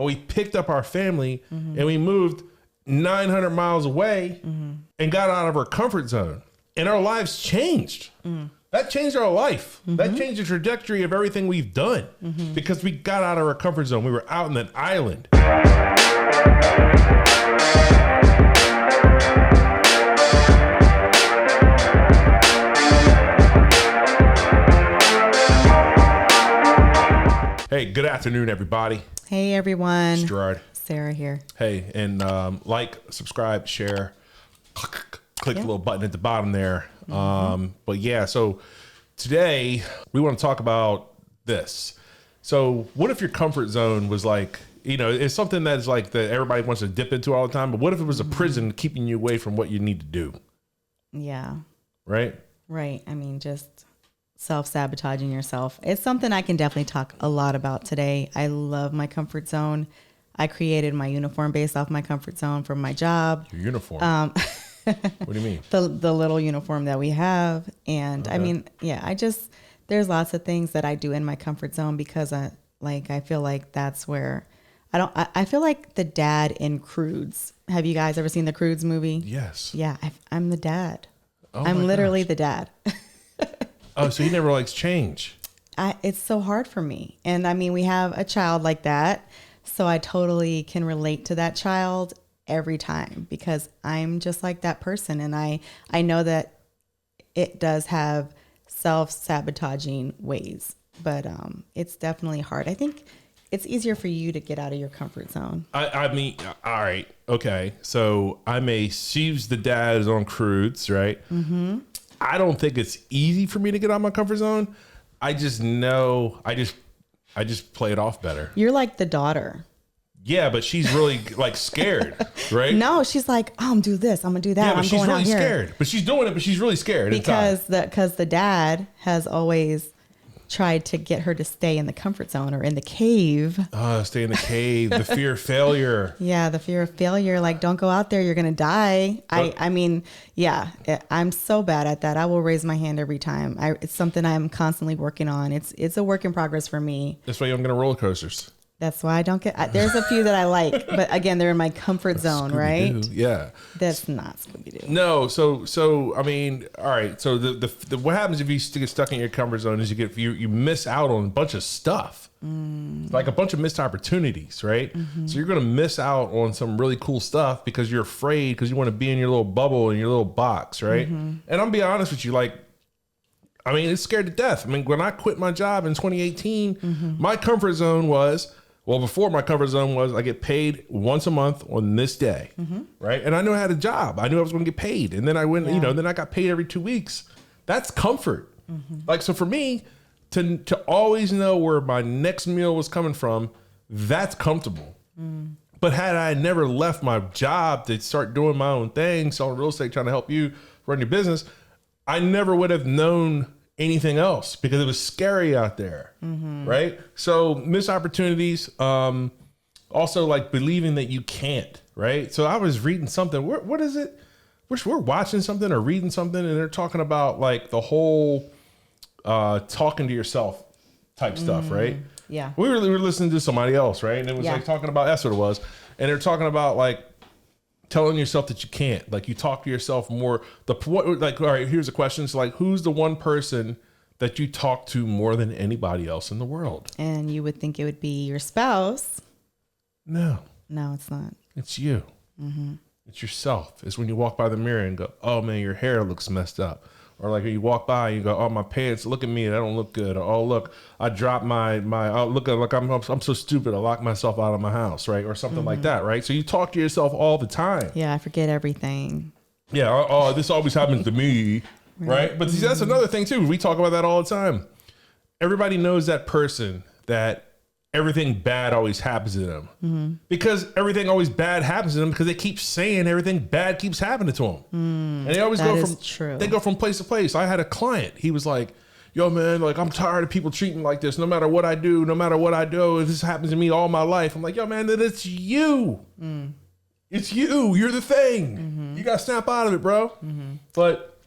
when we picked up our family and we moved 900 miles away and got out of our comfort zone, and our lives changed. That changed our life. That changed the trajectory of everything we've done because we got out of our comfort zone. We were out in that island. Hey, good afternoon, everybody. Hey, everyone. It's Gerard. Sarah here. Hey, and like, subscribe, share, click the little button at the bottom there. But yeah, so today we want to talk about this. So what if your comfort zone was like, you know, it's something that's like that everybody wants to dip into all the time, but what if it was a prison keeping you away from what you need to do? Yeah. Right? Right. I mean, just self-sabotaging yourself. It's something I can definitely talk a lot about today. I love my comfort zone. I created my uniform based off my comfort zone for my job. Your uniform? What do you mean? The little uniform that we have. And okay. I mean, yeah, there's lots of things that I do in my comfort zone because I feel like that's where I feel like the dad in Croods. Have you guys ever seen the Croods movie? Yes. Yeah. I'm the dad. I'm literally the dad. Oh, so he never likes change. It's so hard for me. And I mean, we have a child like that. So I totally can relate to that child every time because I'm just like that person. And I know that it does have self-sabotaging ways, but it's definitely hard. I think it's easier for you to get out of your comfort zone. I mean, all right. Okay. So she's the dad is on Croods, right? Mm-hmm. I don't think it's easy for me to get out of my comfort zone. I just know I just play it off better. You're like the daughter. Yeah, but she's really like scared, right? No, she's like, oh, I'm gonna do this, I'm gonna do that. Yeah, but I'm she's going really out here. scared. But she's doing it, but she's really scared because the dad has always tried to get her to stay in the comfort zone or in the cave. Stay in the cave. The fear of failure. Yeah, the fear of failure. Like, don't go out there. You're going to die. I mean, yeah, I'm so bad at that. I will raise my hand every time. It's something I'm constantly working on. It's a work in progress for me. That's why you don't get on roller coasters. That's why I don't get. There's a few that I like, but again, they're in my comfort zone, right? Yeah, that's not Scooby-Doo. No, so I mean, all right. So the what happens if you get stuck in your comfort zone is you miss out on a bunch of stuff, like a bunch of missed opportunities, right? Mm-hmm. So you're gonna miss out on some really cool stuff because you're afraid because you want to be in your little bubble in your little box, right? Mm-hmm. And I'm being honest with you, like. I mean, it's scared to death. I mean, when I quit my job in 2018, my comfort zone was. Well, before my comfort zone was I get paid once a month on this day, right? And I knew I had a job. I knew I was going to get paid. And then I went, then I got paid every 2 weeks. That's comfort. Like, so for me to always know where my next meal was coming from, that's comfortable. But had I never left my job to start doing my own thing, selling real estate, trying to help you run your business, I never would have known anything else because it was scary out there, right? So missed opportunities, also like believing that you can't, right? So I was reading something. What is it? We're watching something or reading something, and they're talking about like the whole talking to yourself type stuff, right? Yeah. We were listening to somebody else, right? And it was like talking about that's what it was, and they're talking about like telling yourself that you can't, like you talk to yourself more. Like, all right, here's a question. So like, who's the one person that you talk to more than anybody else in the world? And you would think it would be your spouse. No, it's not. It's you. It's yourself. It's when you walk by the mirror and go, oh man, your hair looks messed up. Or like when you walk by and you go, oh, my pants, look at me, they don't look good. Or, oh, look, I dropped look I'm so stupid, I locked myself out of my house, right? Or something like that, right? So you talk to yourself all the time. Yeah, I forget everything. Yeah, oh, this always happens to me, right? But see, that's another thing too. We talk about that all the time. Everybody knows that person that everything bad always happens to them because everything always bad happens to them because they keep saying everything bad keeps happening to them. And they always they go from place to place. I had a client. He was like, yo, man, like I'm tired of people treating me like this. No matter what I do, this happens to me all my life. I'm like, yo, man, it's you. It's you. You're the thing. You got to snap out of it, bro. But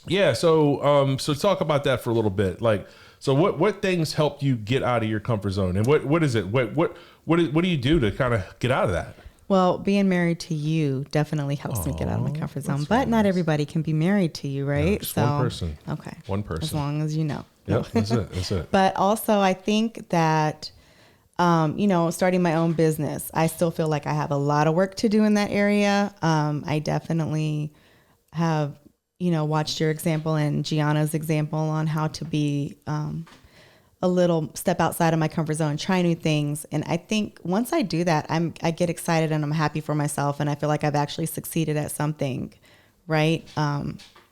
yeah, so talk about that for a little bit. Like, so what things helped you get out of your comfort zone? And what is it? What what do you do to kind of get out of that? Well, being married to you definitely helps me get out of my comfort zone. But not everybody can be married to you, right? Just one person. Okay. One person. As long as you know. Yep, that's it. That's it. But also, I think that, starting my own business, I still feel like I have a lot of work to do in that area. I definitely have, watched your example and Gianna's example on how to be a little step outside of my comfort zone, try new things. And I think once I do that, I get excited and I'm happy for myself. And I feel like I've actually succeeded at something. Right.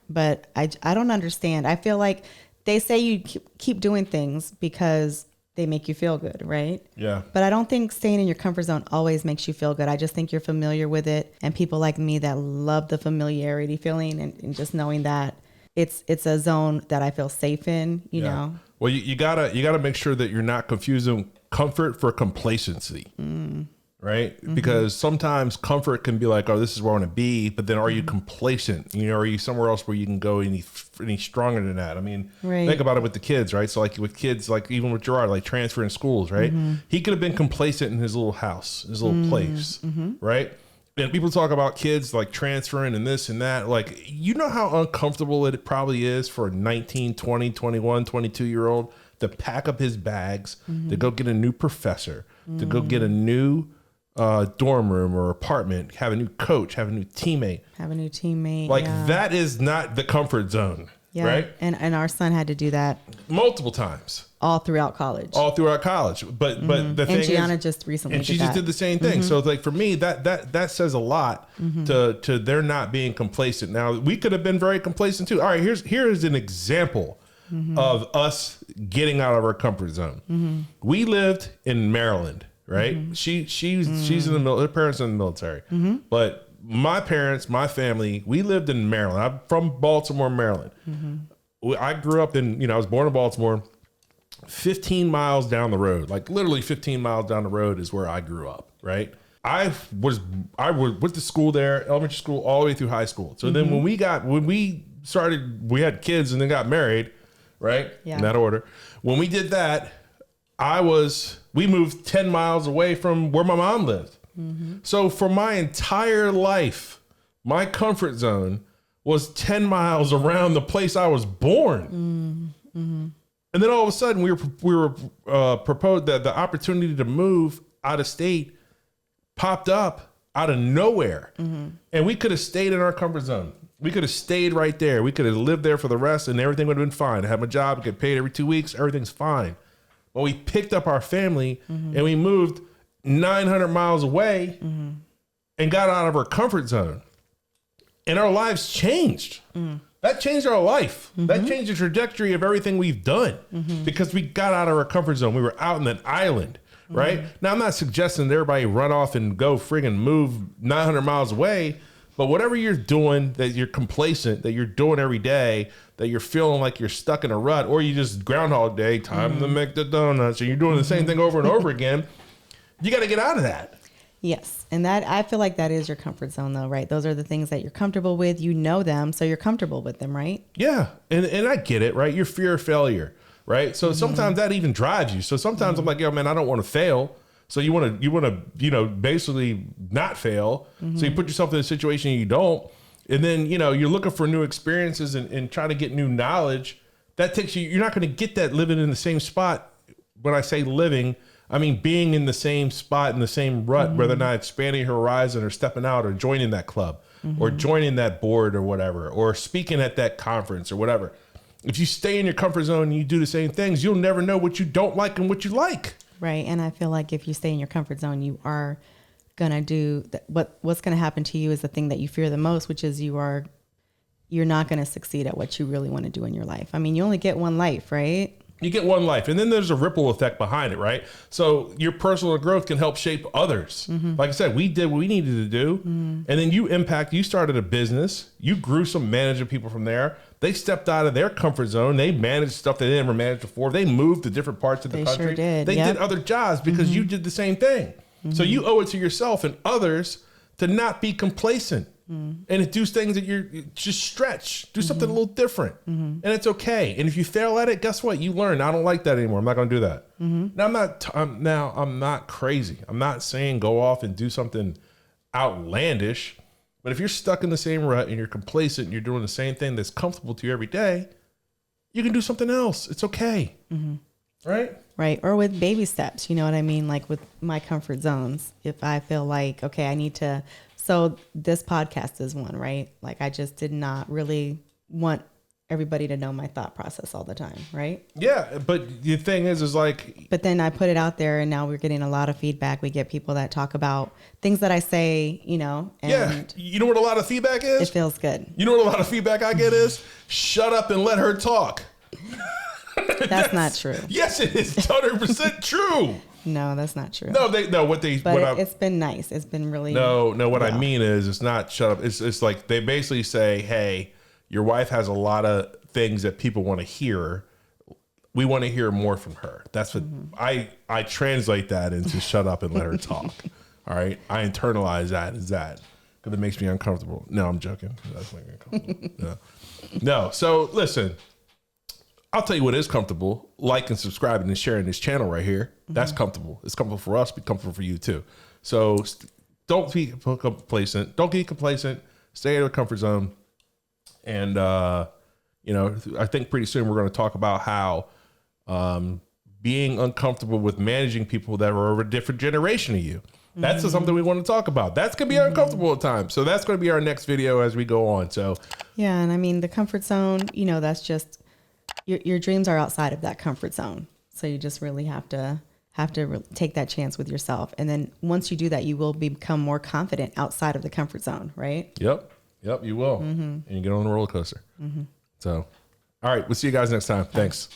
But I don't understand. I feel like they say you keep doing things because they make you feel good. Right. Yeah. But I don't think staying in your comfort zone always makes you feel good. I just think you're familiar with it. And people like me that love the familiarity feeling and just knowing that it's a zone that I feel safe in, you know. Well, you gotta make sure that you're not confusing comfort for complacency, right? Because sometimes comfort can be like, oh, this is where I want to be, but then are you complacent? Are you somewhere else where you can go any stronger than that? I mean, think about it with the kids, right? So like with kids, like even with Gerard, like transferring schools, right? He could have been complacent in his little house, his little place, right? And people talk about kids like transferring and this and that. Like, how uncomfortable it probably is for a 19, 20, 21, 22-year-old to pack up his bags, to go get a new professor, to go get a new dorm room or apartment, have a new coach, have a new teammate. Like that is not the comfort zone, right? And our son had to do that multiple times. All throughout college. But the thing is, Gianna just recently and she just did the same thing. So like for me, that says a lot to their not being complacent. Now we could have been very complacent too. All right, here's an example of us getting out of our comfort zone. We lived in Maryland, right? She's in the military. Her parents are in the military, but my parents, my family, we lived in Maryland. I'm from Baltimore, Maryland. I grew up in, I was born in Baltimore. 15 miles down the road, like literally 15 miles down the road is where I grew up, right? I went to school there, elementary school, all the way through high school. So then when we had kids and then got married, right? Yeah. In that order. When we did that, we moved 10 miles away from where my mom lived. So for my entire life, my comfort zone was 10 miles around the place I was born. And then all of a sudden we were proposed that the opportunity to move out of state popped up out of nowhere. And we could have stayed in our comfort zone. We could have stayed right there. We could have lived there for the rest and everything would have been fine. I had my job, get paid every 2 weeks, everything's fine. But we picked up our family and we moved 900 miles away and got out of our comfort zone. And our lives changed. That changed our life. That changed the trajectory of everything we've done because we got out of our comfort zone. We were out in that island, right? Now, I'm not suggesting that everybody run off and go friggin' move 900 miles away, but whatever you're doing that you're complacent, that you're doing every day, that you're feeling like you're stuck in a rut, or you just Groundhog Day, time to make the donuts, and you're doing the same thing over and over again, you got to get out of that. Yes. And that, I feel like that is your comfort zone though, right? Those are the things that you're comfortable with. You know them, so you're comfortable with them, right? Yeah. And I get it, right? Your fear of failure, right? So sometimes that even drives you. So sometimes I'm like, yo, man, I don't want to fail. So you want to, basically not fail. So you put yourself in a situation you don't. And then, you're looking for new experiences and trying to get new knowledge. That takes you're not going to get that living in the same spot. When I say living, I mean, being in the same spot, in the same rut, whether or not expanding your horizon or stepping out or joining that club or joining that board or whatever, or speaking at that conference or whatever. If you stay in your comfort zone and you do the same things, you'll never know what you don't like and what you like. Right. And I feel like if you stay in your comfort zone, you are going to do what's going to happen to you is the thing that you fear the most, which is you're not going to succeed at what you really want to do in your life. I mean, you only get one life, right? You get one life, and then there's a ripple effect behind it, right? So your personal growth can help shape others. Like I said, we did what we needed to do, and then you started a business, you grew some management people from there. They stepped out of their comfort zone. They managed stuff they never managed before. They moved to different parts of the country. Sure did. They did other jobs because you did the same thing. So you owe it to yourself and others to not be complacent. and do things that you're just stretch, do something a little different, and it's okay. And if you fail at it, guess what? You learn. I don't like that anymore. I'm not going to do that. Now I'm not crazy. I'm not saying go off and do something outlandish, but if you're stuck in the same rut and you're complacent and you're doing the same thing that's comfortable to you every day, you can do something else. It's okay. Right? Right. Or with baby steps, you know what I mean? Like with my comfort zones, if I feel like, okay, I need to, so this podcast is one, right? Like I just did not really want everybody to know my thought process all the time. Right. Yeah. But the thing is like, but then I put it out there and now we're getting a lot of feedback. We get people that talk about things that I say, you know, and you know what a lot of feedback is? It feels good. You know what a lot of feedback I get is? Shut up and let her talk. That's not true. Yes, it is 100% true. No, that's not true. It's been nice. It's been really. What I mean is it's not shut up. It's like they basically say, hey, your wife has a lot of things that people want to hear. We want to hear more from her. That's what I translate that into shut up and let her talk. All right. I internalize that as that because it makes me uncomfortable. No, I'm joking. That's not uncomfortable. No. So listen. I'll tell you what is comfortable, like and subscribing and sharing this channel right here. That's comfortable. It's comfortable for us, be comfortable for you too. So don't be complacent. Don't get complacent. Stay in your comfort zone. And, you know, I think pretty soon we're going to talk about how being uncomfortable with managing people that are of a different generation of you. That's something we want to talk about. That's going to be uncomfortable at times. So that's going to be our next video as we go on. So, yeah. And I mean, the comfort zone, you know, that's just, your dreams are outside of that comfort zone. So you just really have to take that chance with yourself. And then once you do that, you will become more confident outside of the comfort zone, right? Yep, you will. And you get on the roller coaster. So, all right, we'll see you guys next time. Thanks.